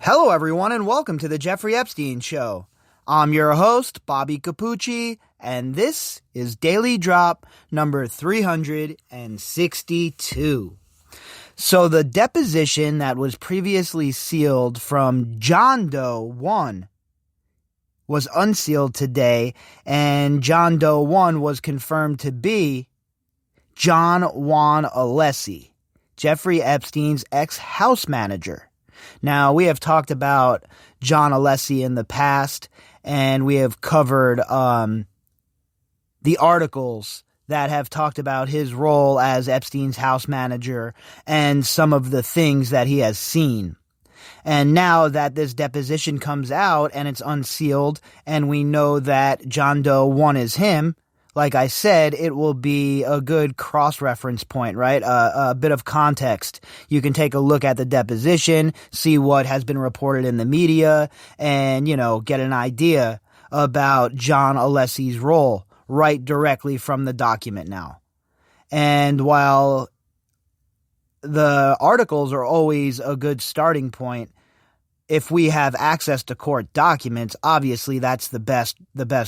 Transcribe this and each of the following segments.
Hello, everyone, and welcome to the Jeffrey Epstein Show. I'm your host, Bobbycapucci, and this is Daily Drop number 362. So the deposition that was previously sealed from John Doe 1 was unsealed today, and John Doe 1 was confirmed to be Jaun Alessi, Jeffrey Epstein's ex-house manager. Now, we have talked about Jaun Alessi in the past, and we have covered the articles that have talked about his role as Epstein's house manager and some of the things that he has seen. And now that this deposition comes out and it's unsealed, and we know that John Doe 1 is him, like I said, it will be a good cross-reference point, right? A bit of context. You can take a look at the deposition, see what has been reported in the media, and, get an idea about Jaun Alessi's role right directly from the document now. And while the articles are always a good starting point, if we have access to court documents, obviously that's the best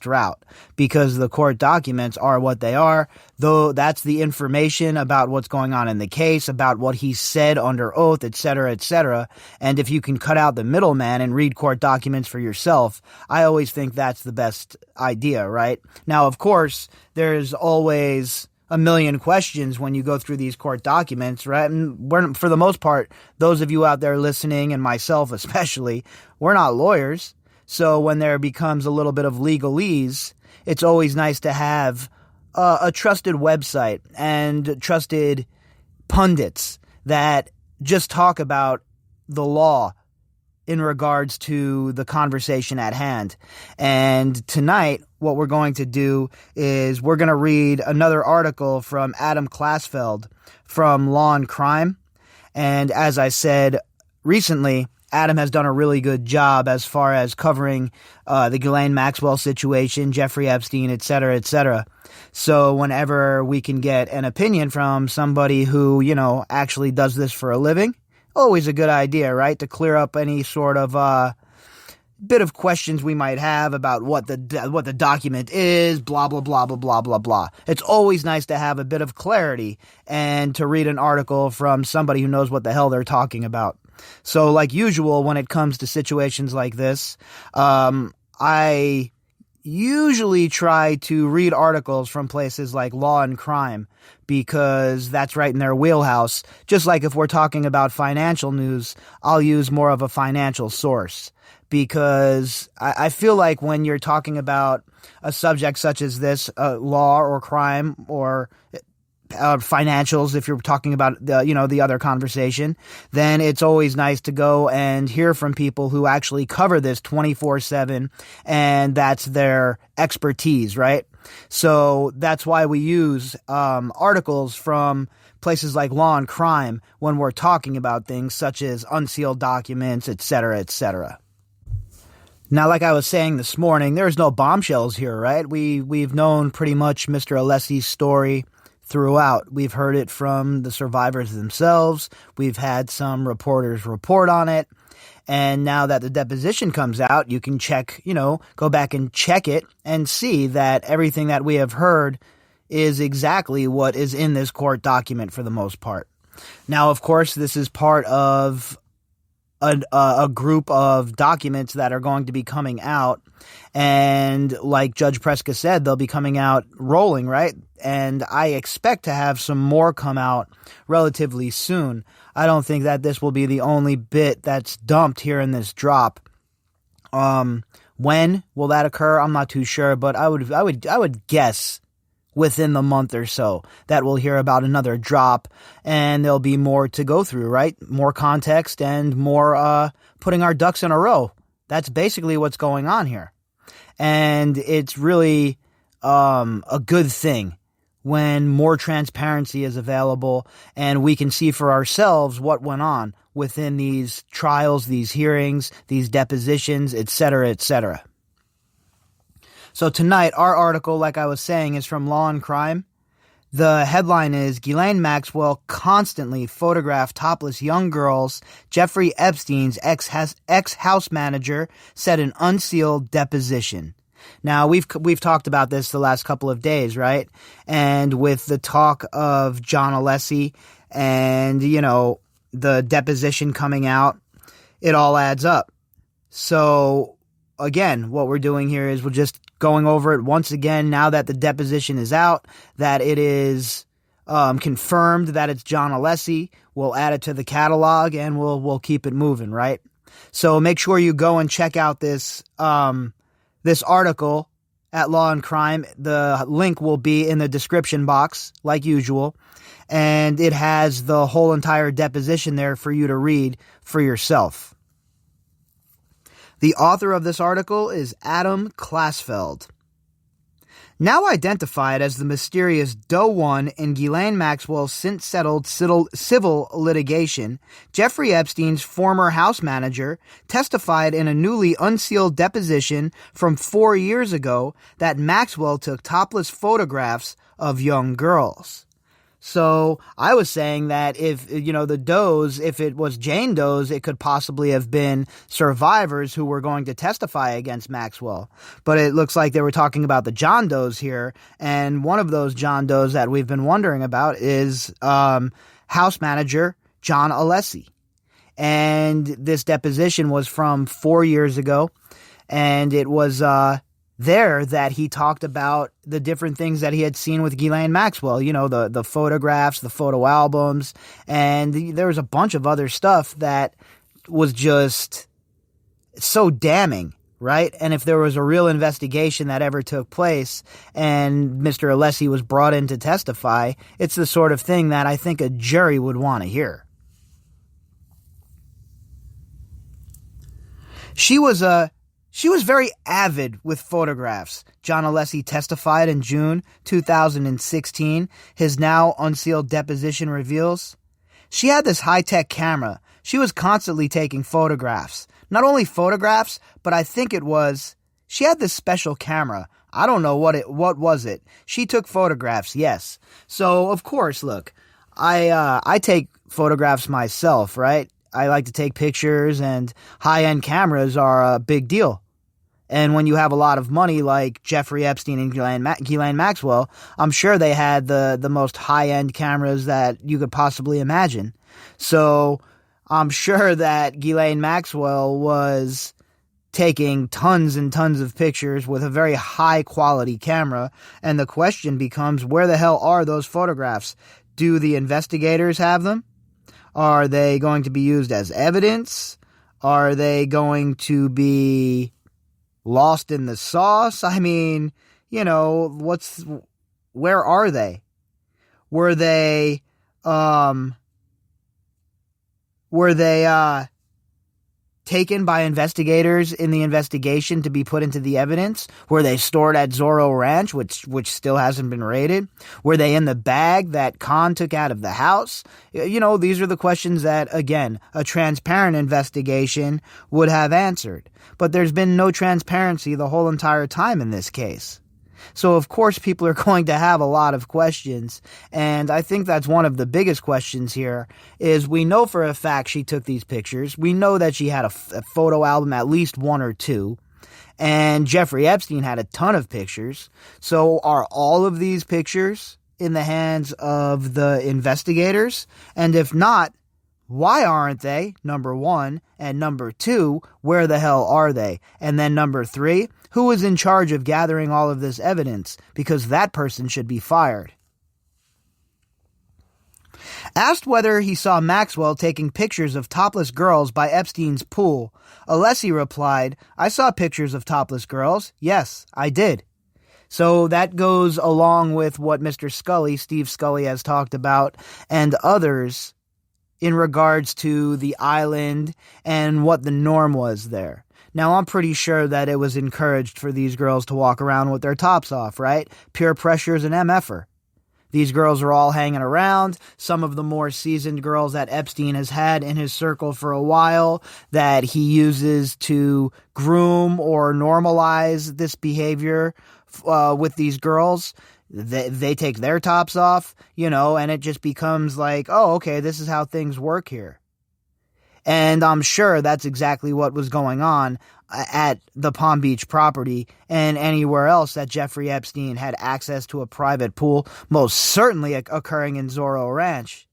route, because the court documents are what they are. Though that's the information about what's going on in the case, about what he said under oath, etc., etc. And if you can cut out the middleman and read court documents for yourself, I always think that's the best idea, right? Now, of course, there's always a million questions when you go through these court documents, right? And for the most part, those of you out there listening, and myself especially, we're not lawyers. So when there becomes a little bit of legalese, it's always nice to have a trusted website and trusted pundits that just talk about the law in regards to the conversation at hand. And tonight, what we're going to do is we're going to read another article from Adam Klasfeld from Law and Crime. And as I said recently, Adam has done a really good job as far as covering the Ghislaine Maxwell situation, Jeffrey Epstein, etc., etc. So whenever we can get an opinion from somebody who, actually does this for a living, always a good idea, right? To clear up any sort of bit of questions we might have about what the document is, blah, blah, blah, blah, blah, blah, blah. It's always nice to have a bit of clarity and to read an article from somebody who knows what the hell they're talking about. So like usual, when it comes to situations like this, I usually try to read articles from places like Law and Crime, because that's right in their wheelhouse. Just like if we're talking about financial news, I'll use more of a financial source, because I feel like when you're talking about a subject such as this, law or crime or financials, if you're talking about the other conversation, then it's always nice to go and hear from people who actually cover this 24/7, and that's their expertise, right? So that's why we use articles from places like Law and Crime when we're talking about things such as unsealed documents, etc., etc. Now, like I was saying this morning, there's no bombshells here, right? We've known pretty much Mr. Alessi's story throughout. We've heard it from the survivors themselves. We've had some reporters report on it. And now that the deposition comes out, you can check, go back and check it and see that everything that we have heard is exactly what is in this court document for the most part. Now, of course, this is part of a group of documents that are going to be coming out. And like Judge Preska said, they'll be coming out rolling, right? And I expect to have some more come out relatively soon. I don't think that this will be the only bit that's dumped here in this drop. When will that occur? I'm not too sure, but I would guess within the month or so that we'll hear about another drop, and there'll be more to go through, right? More context and more putting our ducks in a row. That's basically what's going on here. And it's really a good thing when more transparency is available and we can see for ourselves what went on within these trials, these hearings, these depositions, etc., etc. So tonight, our article, like I was saying, is from Law and Crime. The headline is, Ghislaine Maxwell constantly photographed topless young girls. Jeffrey Epstein's ex-house manager said an unsealed deposition. Now, we've talked about this the last couple of days, right? And with the talk of Jaun Alessi and, the deposition coming out, it all adds up. So, again, what we're doing here is we're just going over it once again now that the deposition is out, that it is confirmed that it's Jaun Alessi. We'll add it to the catalog and we'll keep it moving, right? So make sure you go and check out this article at Law and Crime. The link will be in the description box, like usual, and it has the whole entire deposition there for you to read for yourself. The author of this article is Adam Klasfeld. Now identified as the mysterious Doe 1 in Ghislaine Maxwell's since-settled civil litigation, Jeffrey Epstein's former house manager testified in a newly unsealed deposition from 4 years ago that Maxwell took topless photographs of young girls. So I was saying that if, the Does, if it was Jane Doe's, it could possibly have been survivors who were going to testify against Maxwell. But it looks like they were talking about the John Does here. And one of those John Does that we've been wondering about is house manager Jaun Alessi. And this deposition was from 4 years ago. And it was there that he talked about the different things that he had seen with Ghislaine Maxwell, the photographs, the photo albums, and there was a bunch of other stuff that was just so damning, right? And if there was a real investigation that ever took place and Mr. Alessi was brought in to testify, it's the sort of thing that I think a jury would want to hear. She was very avid with photographs, Jaun Alessi testified in June 2016. His now unsealed deposition reveals. She had this high-tech camera. She was constantly taking photographs. Not only photographs, but I think she had this special camera. I don't know what was it. She took photographs, yes. So, of course, look, I take photographs myself, right? I like to take pictures, and high-end cameras are a big deal. And when you have a lot of money like Jeffrey Epstein and Ghislaine Maxwell, I'm sure they had the most high-end cameras that you could possibly imagine. So I'm sure that Ghislaine Maxwell was taking tons and tons of pictures with a very high-quality camera. And the question becomes, where the hell are those photographs? Do the investigators have them? Are they going to be used as evidence? Are they going to be lost in the sauce? I mean, where are they? Were they taken by investigators in the investigation to be put into the evidence? Were they stored at Zorro Ranch, which still hasn't been raided? Were they in the bag that Khan took out of the house? These are the questions that, again, a transparent investigation would have answered. But there's been no transparency the whole entire time in this case. So, of course, people are going to have a lot of questions, and I think that's one of the biggest questions here, is we know for a fact she took these pictures. We know that she had a photo album, at least one or two, and Jeffrey Epstein had a ton of pictures. So are all of these pictures in the hands of the investigators? And if not, why aren't they? Number one. And number two, where the hell are they? And then number three, who is in charge of gathering all of this evidence? Because that person should be fired. Asked whether he saw Maxwell taking pictures of topless girls by Epstein's pool, Alessi replied, "I saw pictures of topless girls. Yes, I did." So that goes along with what Mr. Scully, Steve Scully, has talked about, and others in regards to the island and what the norm was there. Now, I'm pretty sure that it was encouraged for these girls to walk around with their tops off, right? Peer pressure is an MFer. These girls are all hanging around. Some of the more seasoned girls that Epstein has had in his circle for a while that he uses to groom or normalize this behavior with these girls. they take their tops off, and it just becomes like, oh, okay, this is how things work here. And I'm sure that's exactly what was going on at the Palm Beach property and anywhere else that Jeffrey Epstein had access to a private pool, most certainly occurring in Zorro Ranch.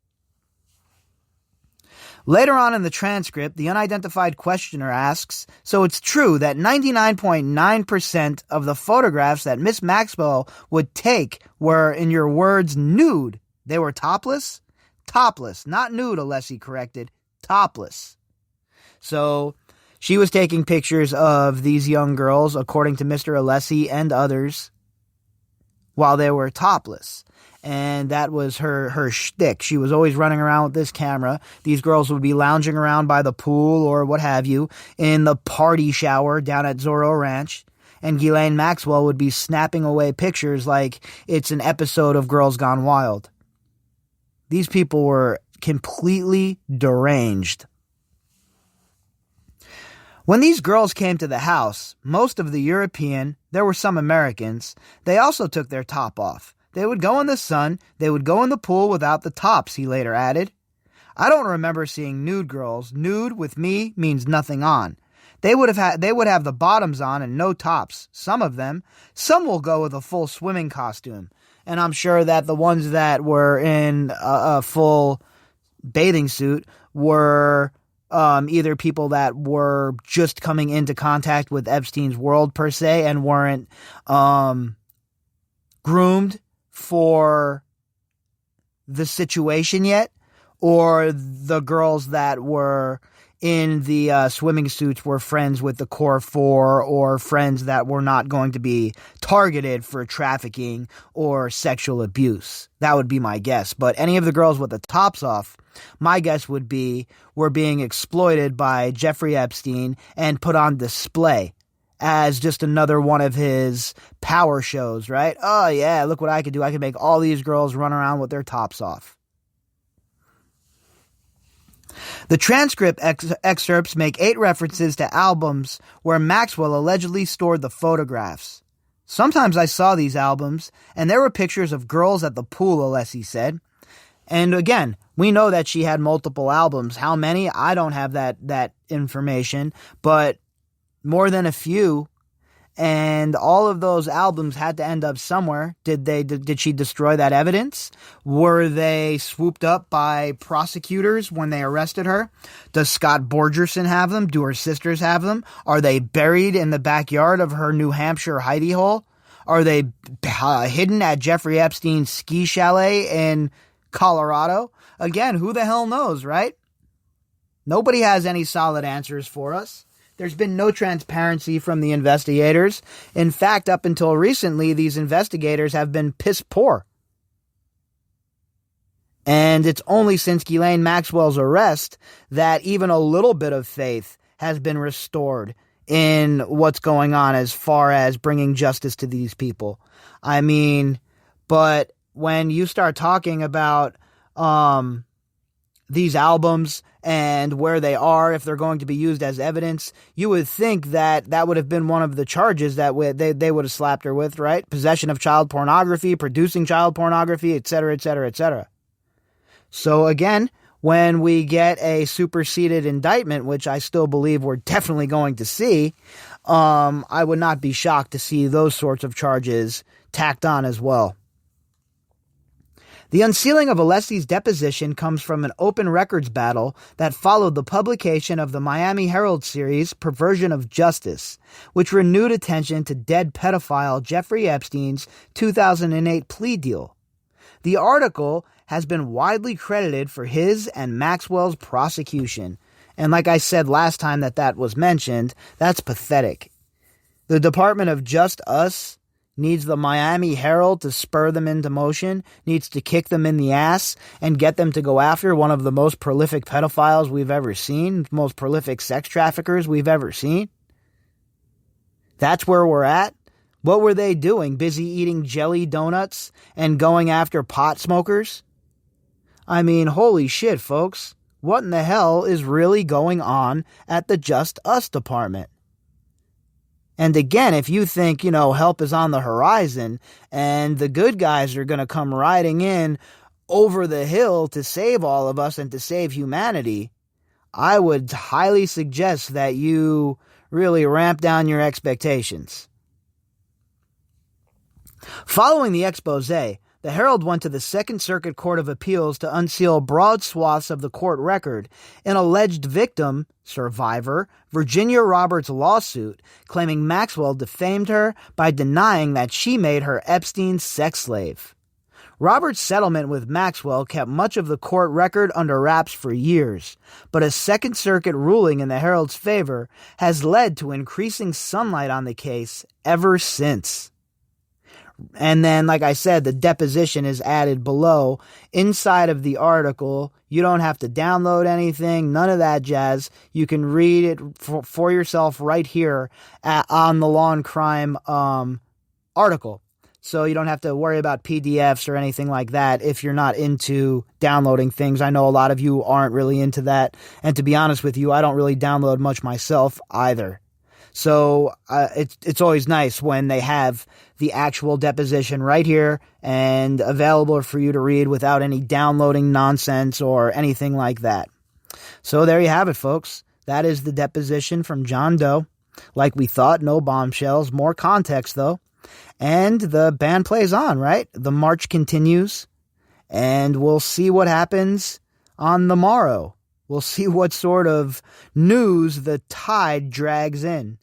Later on in the transcript, the unidentified questioner asks, so it's true that 99.9% of the photographs that Miss Maxwell would take were, in your words, nude. They were topless? Topless, not nude, Alessi corrected. Topless. So she was taking pictures of these young girls, according to Mr. Alessi and others, while they were topless. And that was her shtick. She was always running around with this camera. These girls would be lounging around by the pool or what have you in the party shower down at Zorro Ranch. And Ghislaine Maxwell would be snapping away pictures like it's an episode of Girls Gone Wild. These people were completely deranged. When these girls came to the house, most of the European, there were some Americans, they also took their top off. They would go in the sun, they would go in the pool without the tops, he later added. I don't remember seeing nude girls. Nude with me means nothing on. They would have the bottoms on and no tops. Some of them. Some will go with a full swimming costume. And I'm sure that the ones that were in a full bathing suit were either people that were just coming into contact with Epstein's world per se and weren't groomed for the situation yet, or the girls that were in the swimming suits were friends with the core four or friends that were not going to be targeted for trafficking or sexual abuse. That would be my guess. But any of the girls with the tops off, my guess would be were being exploited by Jeffrey Epstein and put on display as just another one of his power shows, right? Oh yeah, look what I could do. I could make all these girls run around with their tops off. The transcript excerpts make 8 references to albums where Maxwell allegedly stored the photographs. Sometimes I saw these albums, and there were pictures of girls at the pool, Alessi said. And again, we know that she had multiple albums. How many? I don't have that information, but more than a few. And all of those albums had to end up somewhere. Did she destroy that evidence? Were they swooped up by prosecutors when they arrested her? Does Scott Borgerson have them? Do her sisters have them? Are they buried in the backyard of her New Hampshire hidey hole? Are they hidden at Jeffrey Epstein's ski chalet in Colorado? Again, who the hell knows, right? Nobody has any solid answers for us. There's been no transparency from the investigators. In fact, up until recently, these investigators have been piss poor. And it's only since Ghislaine Maxwell's arrest that even a little bit of faith has been restored in what's going on as far as bringing justice to these people. I mean, but when you start talking about these albums and where they are, if they're going to be used as evidence, you would think that that would have been one of the charges that they would have slapped her with, right? Possession of child pornography, producing child pornography, etc., etc., etc. So again, when we get a superseded indictment, which I still believe we're definitely going to see, I would not be shocked to see those sorts of charges tacked on as well. The unsealing of Alessi's deposition comes from an open records battle that followed the publication of the Miami Herald series Perversion of Justice, which renewed attention to dead pedophile Jeffrey Epstein's 2008 plea deal. The article has been widely credited for his and Maxwell's prosecution, and like I said last time that was mentioned, that's pathetic. The Department of Just Us needs the Miami Herald to spur them into motion, needs to kick them in the ass and get them to go after one of the most prolific pedophiles we've ever seen, most prolific sex traffickers we've ever seen. That's where we're at. What were they doing? Busy eating jelly donuts and going after pot smokers? I mean, holy shit, folks. What in the hell is really going on at the Just Us department? And again, if you think, help is on the horizon and the good guys are going to come riding in over the hill to save all of us and to save humanity, I would highly suggest that you really ramp down your expectations. Following the expose, the Herald went to the Second Circuit Court of Appeals to unseal broad swaths of the court record in alleged victim, survivor, Virginia Roberts' lawsuit, claiming Maxwell defamed her by denying that she made her Epstein sex slave. Roberts' settlement with Maxwell kept much of the court record under wraps for years, but a Second Circuit ruling in the Herald's favor has led to increasing sunlight on the case ever since. And then, like I said, the deposition is added below inside of the article. You don't have to download anything, none of that jazz. You can read it for yourself right here on the Law and Crime article. So you don't have to worry about PDFs or anything like that if you're not into downloading things. I know a lot of you aren't really into that. And to be honest with you, I don't really download much myself either. So it's always nice when they have the actual deposition right here and available for you to read without any downloading nonsense or anything like that. So there you have it, folks. That is the deposition from John Doe. Like we thought, no bombshells, more context though. And the band plays on, right? The march continues, and we'll see what happens on the morrow. We'll see what sort of news the tide drags in.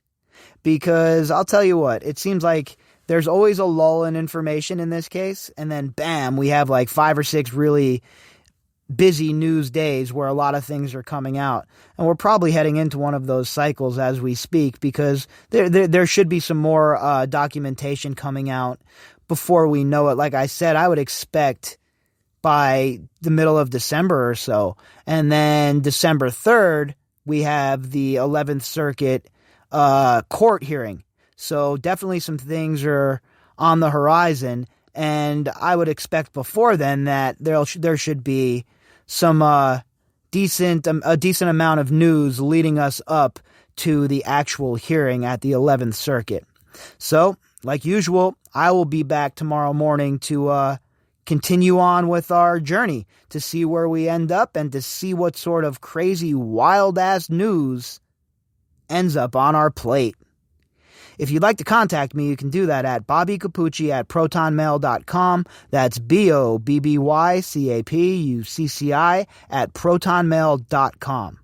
Because I'll tell you what, it seems like there's always a lull in information in this case, and then bam, we have like 5 or 6 really busy news days where a lot of things are coming out. And we're probably heading into one of those cycles as we speak, because there should be some more documentation coming out before we know it. Like I said, I would expect by the middle of December or so. And then December 3rd, we have the 11th Circuit court hearing. So definitely some things are on the horizon, and I would expect before then that there should be some decent amount of news leading us up to the actual hearing at the 11th Circuit. So, like usual, I will be back tomorrow morning to continue on with our journey to see where we end up and to see what sort of crazy, wild-ass news ends up on our plate. If you'd like to contact me, you can do that at bobbycapucci@protonmail.com. That's BOBBYCAPUCCI at protonmail.com.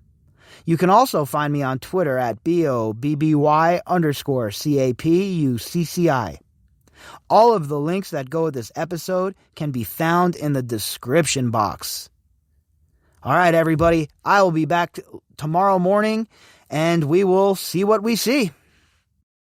You can also find me on Twitter at BOBBY_CAPUCCI. All of the links that go with this episode can be found in the description box. All right, everybody, I will be back tomorrow morning, and we will see what we see.